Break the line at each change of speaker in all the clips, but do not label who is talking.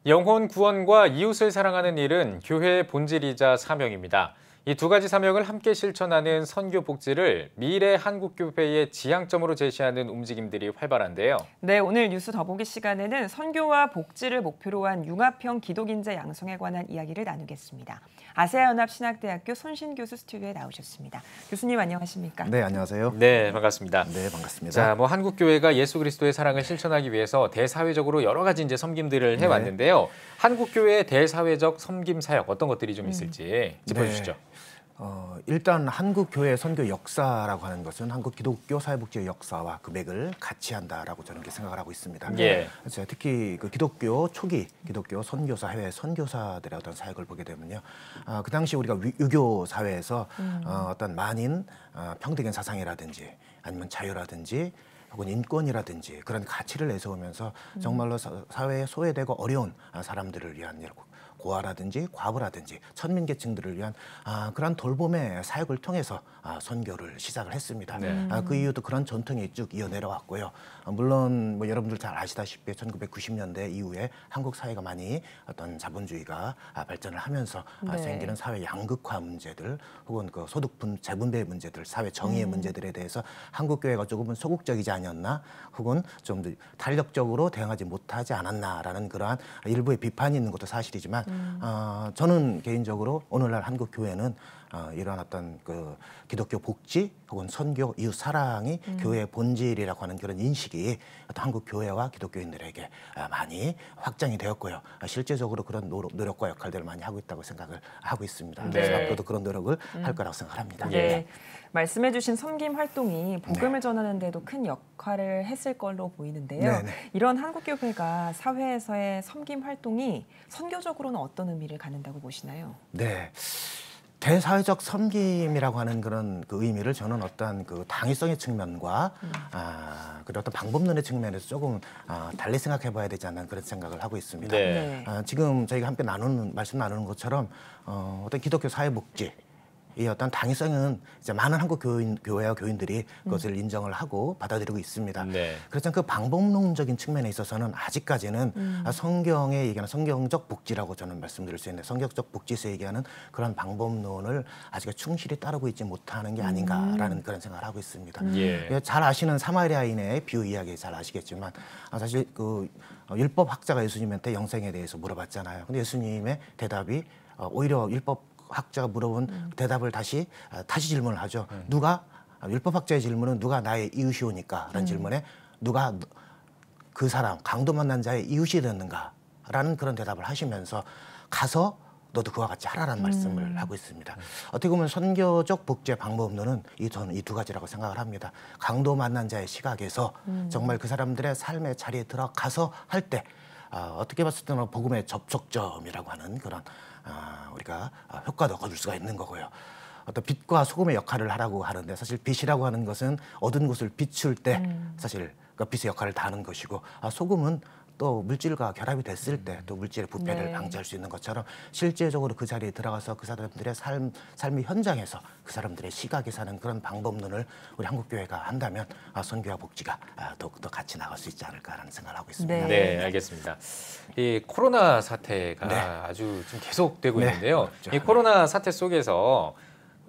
영혼 구원과 이웃을 사랑하는 일은 교회의 본질이자 사명입니다. 이 두 가지 사명을 함께 실천하는 선교 복지를 미래 한국교회의 지향점으로 제시하는 움직임들이 활발한데요.
네, 오늘 뉴스 더보기 시간에는 선교와 복지를 목표로 한 융합형 기독인재 양성에 관한 이야기를 나누겠습니다. 아세아연합신학대학교 손신 교수 스튜디오에 나오셨습니다. 교수님 안녕하십니까?
네, 안녕하세요.
네, 반갑습니다.
네, 반갑습니다.
자, 한국교회가 예수 그리스도의 사랑을 실천하기 위해서 대사회적으로 여러 가지 섬김들을 해왔는데요. 한국교회의 대사회적 섬김 사역 어떤 것들이 좀 있을지 짚어주시죠.
네. 일단 한국교회 선교 역사라고 하는 것은 한국 기독교 사회복지의 역사와 그 맥을 같이 한다라고 저는 생각을 하고 있습니다.
예.
그래서 특히 그 기독교 초기 기독교 선교사 해외 선교사들의 어떤 사역을 보게 되면요, 그 당시 우리가 유교 사회에서 어떤 만인 평등의 사상이라든지 아니면 자유라든지 혹은 인권이라든지 그런 가치를 내세우면서 정말로 사회에 소외되고 어려운 사람들을 위한 고아라든지 과부라든지 천민계층들을 위한 그런 돌봄의 사역을 통해서 선교를 시작을 했습니다.
네.
그 이후도 그런 전통이 쭉 이어내려왔고요. 물론 여러분들 잘 아시다시피 1990년대 이후에 한국 사회가 많이 어떤 자본주의가 발전을 하면서 생기는 사회 양극화 문제들 혹은 그 소득 재분배 문제들, 사회 정의의 문제들에 대해서 한국 교회가 조금은 소극적이지 않았나 혹은 좀 더 탄력적으로 대응하지 못하지 않았나라는 그러한 일부의 비판이 있는 것도 사실이지만 저는 개인적으로 오늘날 한국 교회는 이러한 어떤 그 기독교 복지 혹은 선교, 이웃 사랑이 교회의 본질이라고 하는 그런 인식이 어떤 한국 교회와 기독교인들에게 많이 확장이 되었고요. 실제적으로 그런 노력과 역할들을 많이 하고 있다고 생각을 하고 있습니다. 그래서 앞으로도 그런 노력을 할 거라고 생각합니다.
네. 말씀해주신 섬김 활동이 복음을 전하는 데도 큰 역할을 했을 걸로 보이는데요. 이런 한국교회가 사회에서의 섬김 활동이 선교적으로는 어떤 의미를 갖는다고 보시나요?
네. 대사회적 섬김이라고 하는 그런 그 의미를 저는 어떤 그 당위성의 측면과 그리고 어떤 방법론의 측면에서 조금 달리 생각해봐야 되지 않나 그런 생각을 하고 있습니다.
네.
지금 저희가 함께 말씀 나누는 것처럼 어떤 기독교 사회복지 이 어떤 당위성은 이제 많은 한국 교회와 교인들이 그것을 인정을 하고 받아들이고 있습니다.
네.
그렇지만 그 방법론적인 측면에 있어서는 아직까지는 성경에 얘기하는 성경적 복지라고 저는 말씀드릴 수 있는데 성경적 복지에서 얘기하는 그런 방법론을 아직 충실히 따르고 있지 못하는 게 아닌가라는 그런 생각을 하고 있습니다.
예.
잘 아시는 사마리아인의 비유 이야기 잘 아시겠지만 사실 그 율법 학자가 예수님한테 영생에 대해서 물어봤잖아요. 근데 예수님의 대답이 오히려 율법 학자가 물어본 대답을 다시 질문을 하죠. 누가 율법학자의 질문은 누가 나의 이웃이오니까? 라는 질문에 누가 그 사람 강도 만난 자의 이웃이 됐는가? 라는 그런 대답을 하시면서 가서 너도 그와 같이 하라는 말씀을 하고 있습니다. 어떻게 보면 선교적 복지의 방법론은 저는 이 두 가지라고 생각을 합니다. 강도 만난 자의 시각에서 정말 그 사람들의 삶의 자리에 들어가서 할 때 어떻게 봤을 때는 복음의 접촉점이라고 하는 그런 우리가 효과도 거둘 수가 있는 거고요. 어떤 빛과 소금의 역할을 하라고 하는데 사실 빛이라고 하는 것은 어두운 곳을 비출 때 사실 그 빛의 역할을 다하는 것이고 소금은 또 물질과 결합이 됐을 때 또 물질의 부패를 방지할 수 있는 것처럼 실제적으로 그 자리에 들어가서 그 사람들의 삶의 현장에서 그 사람들의 시각에 사는 그런 방법론을 우리 한국교회가 한다면 선교와 복지가 더욱더 같이 나갈 수 있지 않을까라는 생각을 하고 있습니다.
네, 알겠습니다. 이 코로나 사태가 아주 좀 계속되고 있는데요.
그렇죠.
이 코로나 사태 속에서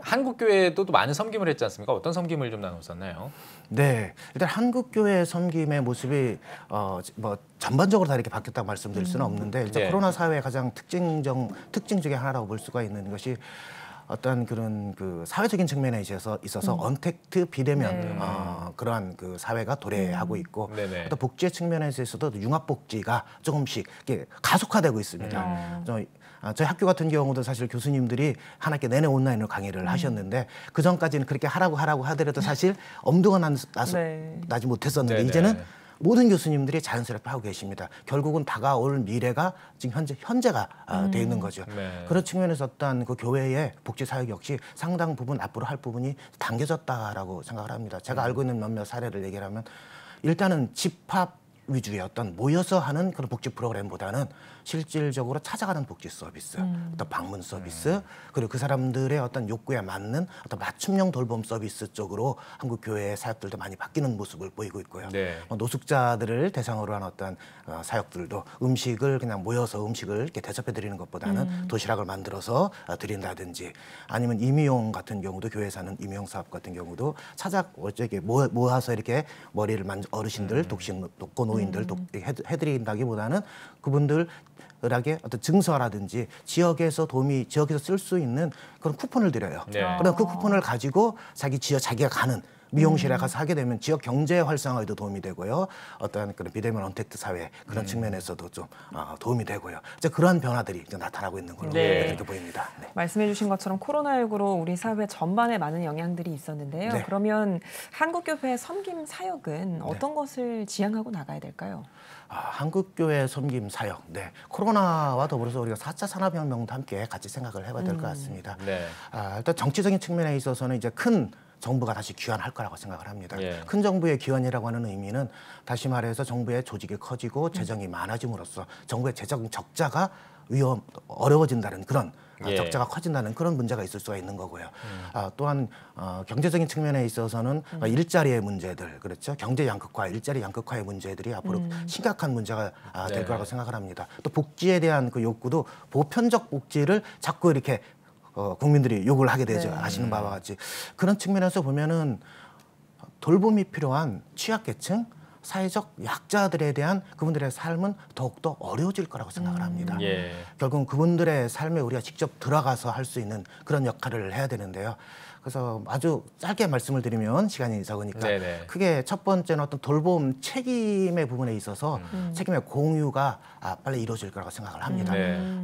한국교회도 또 많은 섬김을 했지 않습니까? 어떤 섬김을 좀 나눴었나요?
네, 일단 한국교회 섬김의 모습이 전반적으로 다 이렇게 바뀌었다고 말씀드릴 수는 없는데 일단 코로나 사회의 가장 특징 중에 하나라고 볼 수가 있는 것이 어떤 그런 그 사회적인 측면에 있어서 언택트 비대면 그러한 그 사회가 도래하고 있고 또 복지의 측면에서 있어도 융합복지가 조금씩 이렇게 가속화되고 있습니다. 저희 학교 같은 경우도 사실 교수님들이 한 학기 내내 온라인으로 강의를 하셨는데 그 전까지는 그렇게 하라고 하더라도 사실 엄두가 나지 못했었는데 이제는 모든 교수님들이 자연스럽게 하고 계십니다. 결국은 다가올 미래가 지금 현재가 돼 있는 거죠. 그런 측면에서 어떤 그 교회의 복지 사역 역시 상당 부분 앞으로 할 부분이 당겨졌다라고 생각을 합니다. 제가 알고 있는 몇몇 사례를 얘기하면 일단은 집합 위주의 어떤 모여서 하는 그런 복지 프로그램보다는 실질적으로 찾아가는 복지 서비스, 어떤 방문 서비스, 그리고 그 사람들의 어떤 욕구에 맞는 어떤 맞춤형 돌봄 서비스 쪽으로 한국 교회의 사역들도 많이 바뀌는 모습을 보이고 있고요.
네.
노숙자들을 대상으로 한 어떤 사역들도 음식을 그냥 모여서 음식을 이렇게 대접해 드리는 것보다는 도시락을 만들어서 드린다든지, 아니면 임의용 같은 경우도 교회에서 하는 임의용 사업 같은 경우도 이렇게 모아서 이렇게 머리를 어르신들, 독거 노인들 해드린다기보다는 그분들에게 어떤 증서라든지 지역에서 쓸 수 있는 그런 쿠폰을 드려요.
네.
그럼 그 쿠폰을 가지고 자기가 가는 미용실에 가서 하게 되면 지역 경제 활성화에도 도움이 되고요. 어떤 그런 비대면 언택트 사회 그런 측면에서도 좀 도움이 되고요. 이제 그러한 변화들이 이제 나타나고 있는 걸로
네.
그렇게 보입니다. 네.
말씀해 주신 것처럼 코로나19로 우리 사회 전반에 많은 영향들이 있었는데요.
네.
그러면 한국교회의 섬김 사역은 어떤 것을 지향하고 나가야 될까요?
한국교회 섬김 사역. 네. 코로나와 더불어서 우리가 4차 산업혁명도 함께 같이 생각을 해봐야 될 것 같습니다.
네.
일단 정치적인 측면에 있어서는 이제 큰 정부가 다시 귀환할 거라고 생각을 합니다.
예.
큰 정부의 귀환이라고 하는 의미는 다시 말해서 정부의 조직이 커지고 재정이 많아짐으로써 정부의 재정 적자가 어려워진다는 그런
예.
적자가 커진다는 그런 문제가 있을 수가 있는 거고요. 또한 경제적인 측면에 있어서는 일자리의 문제들, 그렇죠? 경제 양극화, 일자리 양극화의 문제들이 앞으로 심각한 문제가 될
네.
거라고 생각을 합니다. 또 복지에 대한 그 욕구도 보편적 복지를 자꾸 이렇게 국민들이 요구를 하게 되죠.
네.
아시는 바와 같이. 그런 측면에서 보면은 돌봄이 필요한 취약계층, 사회적 약자들에 대한 그분들의 삶은 더욱더 어려워질 거라고 생각을 합니다.
예.
결국은 그분들의 삶에 우리가 직접 들어가서 할 수 있는 그런 역할을 해야 되는데요. 그래서 아주 짧게 말씀을 드리면 시간이 적으니까
네네.
크게 첫 번째는 어떤 돌봄 책임의 부분에 있어서 책임의 공유가 빨리 이루어질 거라고 생각을 합니다.
네.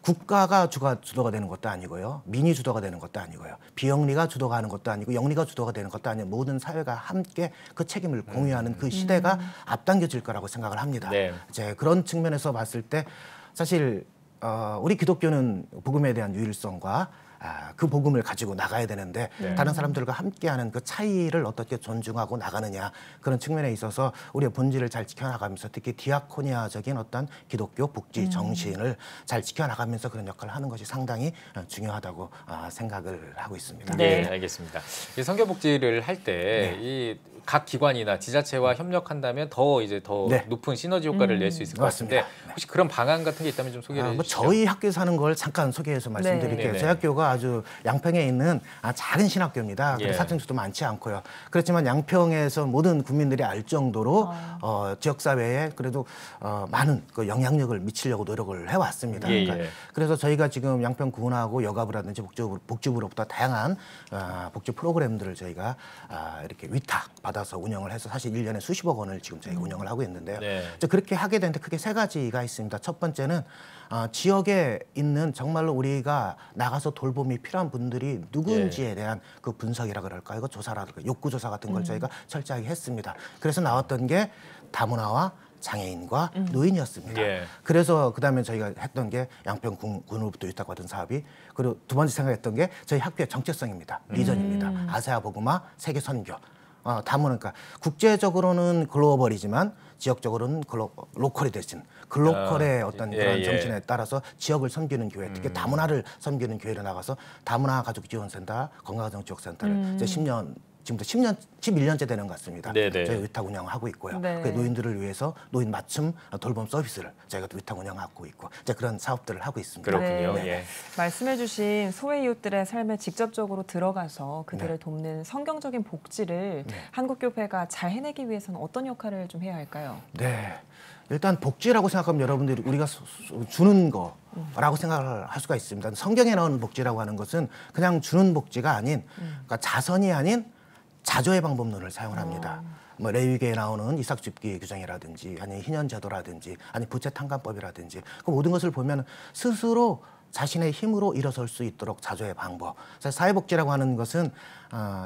국가가 주도가 되는 것도 아니고요. 민이 주도가 되는 것도 아니고요. 비영리가 주도가 하는 것도 아니고 영리가 주도가 되는 것도 아니고 모든 사회가 함께 그 책임을 공유하는 그 시대가 앞당겨질 거라고 생각을 합니다.
네.
이제 그런 측면에서 봤을 때 사실 우리 기독교는 복음에 대한 유일성과 그 복음을 가지고 나가야 되는데 다른 사람들과 함께하는 그 차이를 어떻게 존중하고 나가느냐, 그런 측면에 있어서 우리의 본질을 잘 지켜나가면서 특히 디아코니아적인 어떤 기독교 복지 정신을 잘 지켜나가면서 그런 역할을 하는 것이 상당히 중요하다고 생각을 하고 있습니다.
네, 알겠습니다. 이 선교복지를 할 때 이 각 기관이나 지자체와 협력한다면 더 높은 시너지 효과를 낼 수 있을 것
맞습니다.
같은데 혹시 그런 방안 같은 게 있다면 좀 소개해 주시죠.
저희 학교에서 하는 걸 잠깐 소개해서 말씀드릴게요.
네.
저희 학교가 아주 양평에 있는 작은 신학교입니다.
예.
사정수도 많지 않고요. 그렇지만 양평에서 모든 국민들이 알 정도로 지역사회에 그래도 많은 그 영향력을 미치려고 노력을 해왔습니다.
예,
그러니까
예.
그래서 저희가 지금 양평군하고 여가부라든지 복지부로부터 다양한 복지 프로그램들을 저희가 이렇게 위탁 받아서 운영을 해서 사실 1년에 수십억 원을 지금 저희가 운영을 하고 있는데요.
네.
그렇게 하게 되는데 크게 세 가지가 있습니다. 첫 번째는 지역에 있는 정말로 우리가 나가서 돌봄이 필요한 분들이 누군지에 대한 그 분석이라 그럴까요? 이거 조사라든가 욕구 조사 같은 걸 저희가 철저하게 했습니다. 그래서 나왔던 게 다문화와 장애인과 노인이었습니다.
예.
그래서 그다음에 저희가 했던 게 양평군으로부터 위탁받은 사업이, 그리고 두 번째 생각했던 게 저희 학교의 정체성입니다. 비전입니다. 아세아 복음화, 세계 선교. 그러니까 국제적으로는 글로벌이지만 지역적으로는 로컬이 되신 글로컬의 어떤 그런 정신에 따라서 지역을 섬기는 교회, 특히 다문화를 섬기는 교회로 나가서 다문화 가족 지원센터, 건강가정지역센터를 이제 10년, 11년째 되는 것 같습니다.
네네.
저희 위탁 운영을 하고 있고요.
네.
그 노인들을 위해서 노인 맞춤 돌봄 서비스를 저희가 위탁 운영하고 있고 이제 그런 사업들을 하고 있습니다.
그렇군요.
네.
예.
말씀해주신 소외 이웃들의 삶에 직접적으로 들어가서 그들을 돕는 성경적인 복지를 한국교회가 잘 해내기 위해서는 어떤 역할을 좀 해야 할까요?
네. 일단 복지라고 생각하면 여러분들이 우리가 주는 거라고 생각을 할 수가 있습니다. 성경에 나오는 복지라고 하는 것은 그냥 주는 복지가 아닌, 그러니까 자선이 아닌 자조의 방법론을 사용을 합니다. 뭐 레위기에 나오는 이삭줍기 규정이라든지, 아니 희년제도라든지, 아니 부채탕감법이라든지, 그 모든 것을 보면 스스로 자신의 힘으로 일어설 수 있도록 자조의 방법. 사회복지라고 하는 것은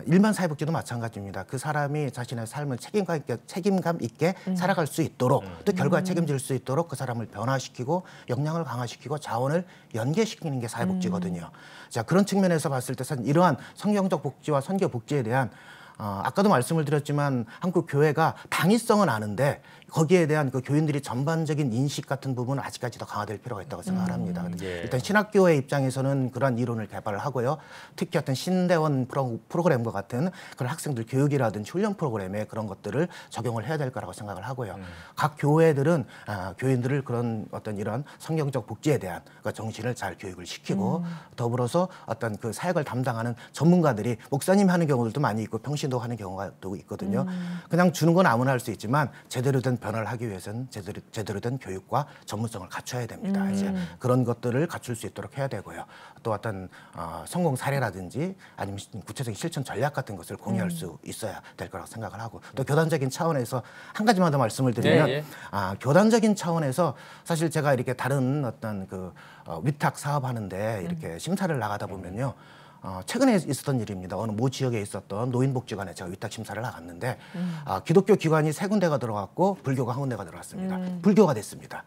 일반 사회복지도 마찬가지입니다. 그 사람이 자신의 삶을 책임감 있게 살아갈 수 있도록, 또 결과에 책임질 수 있도록 그 사람을 변화시키고 역량을 강화시키고 자원을 연계시키는 게 사회복지거든요. 자, 그런 측면에서 봤을 때 사실 이러한 성경적 복지와 선교 복지에 대한 아까도 말씀을 드렸지만 한국 교회가 당위성은 아는데 거기에 대한 그 교인들이 전반적인 인식 같은 부분은 아직까지 더 강화될 필요가 있다고 생각을 합니다.
예.
일단 신학교의 입장에서는 그러한 이론을 개발을 하고요. 특히 어떤 신대원 프로그램과 같은 그런 학생들 교육이라든지 훈련 프로그램에 그런 것들을 적용을 해야 될 거라고 생각을 하고요. 각 교회들은 교인들을 그런 어떤 이런 성경적 복지에 대한 그 정신을 잘 교육을 시키고 더불어서 어떤 그 사역을 담당하는 전문가들이 목사님 하는 경우들도 많이 있고 평신도 하는 경우가 또 있거든요. 그냥 주는 건 아무나 할 수 있지만 제대로 된 변화를 하기 위해서는 제대로 된 교육과 전문성을 갖춰야 됩니다. 이제 그런 것들을 갖출 수 있도록 해야 되고요. 또 어떤 성공 사례라든지 아니면 구체적인 실천 전략 같은 것을 공유할 수 있어야 될 거라고 생각을 하고 또 교단적인 차원에서 한 가지만 더 말씀을 드리면
예.
교단적인 차원에서 사실 제가 이렇게 다른 어떤 그 위탁 사업하는데 이렇게 심사를 나가다 보면요. 최근에 있었던 일입니다. 어느 모 지역에 있었던 노인복지관에 제가 위탁 심사를 나갔는데 기독교 기관이 3군데가 들어갔고 불교가 1군데가 들어갔습니다. 불교가 됐습니다.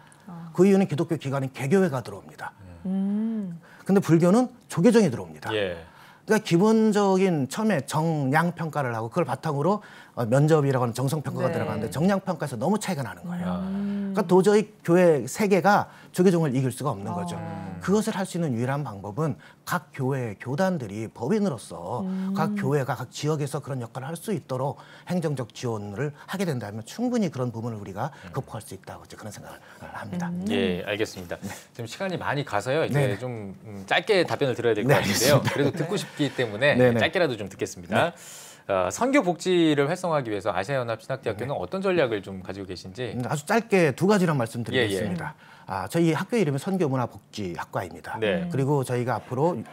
그 이유는 기독교 기관은 개교회가 들어옵니다. 근데 불교는 조계종이 들어옵니다.
예.
그러니까 기본적인 처음에 정량 평가를 하고 그걸 바탕으로 면접이라고 하는 정성 평가가
네.
들어가는데 정량 평가에서 너무 차이가 나는 거예요. 그러니까 도저히 교회 세계가 조계종을 이길 수가 없는 거죠. 그것을 할 수 있는 유일한 방법은 각 교회 교단들이 법인으로서 각 교회가 각 지역에서 그런 역할을 할 수 있도록 행정적 지원을 하게 된다면 충분히 그런 부분을 우리가 극복할 수 있다고 이제 그런 생각을 합니다.
예, 알겠습니다. 지금 시간이 많이 가서요. 이제
네네.
좀 짧게 답변을 드려야 될 것
네,
같은데요.
알겠습니다.
그래도 듣고 싶기 때문에
네네.
짧게라도 좀 듣겠습니다. 선교 복지를 활성화하기 위해서 아시아연합신학대학교는 어떤 전략을 좀 가지고 계신지.
아주 짧게 2가지만 말씀드리겠습니다. 저희 학교 이름이 선교문화복지학과입니다.
네.
그리고 저희가 앞으로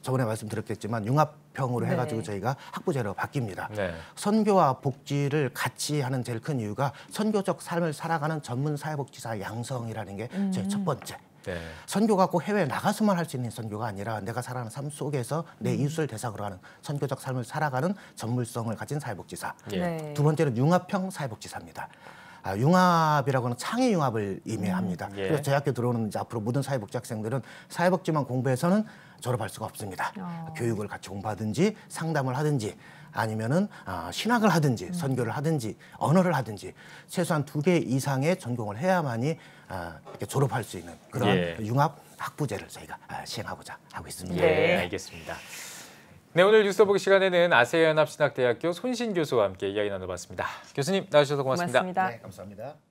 저번에 말씀드렸겠지만 융합형으로
네.
해가지고 저희가 학부제로 바뀝니다.
네.
선교와 복지를 같이 하는 제일 큰 이유가 선교적 삶을 살아가는 전문 사회복지사 양성이라는 게 제 첫 번째.
네.
선교가 꼭 해외에 나가서만 할 수 있는 선교가 아니라 내가 살아가는 삶 속에서 내 이웃을 대상으로 하는 선교적 삶을 살아가는 전문성을 가진 사회복지사.
예.
네.
두 번째는 융합형 사회복지사입니다. 융합이라고 하는 창의 융합을 의미합니다.
예.
그래서 저희 학교 들어오는 이제 앞으로 모든 사회복지 학생들은 사회복지만 공부해서는 졸업할 수가 없습니다. 교육을 같이 공부하든지 상담을 하든지 아니면은 신학을 하든지 선교를 하든지 언어를 하든지 최소한 2개 이상의 전공을 해야만이 이렇게 졸업할 수 있는 그런
예.
융합 학부제를 저희가 시행하고자 하고 있습니다.
예,
네.
알겠습니다. 네, 오늘 뉴스 보기 시간에는 아시아연합신학대학교 손신 교수와 함께 이야기 나눠봤습니다. 교수님 나와주셔서 고맙습니다.
고맙습니다.
네, 감사합니다.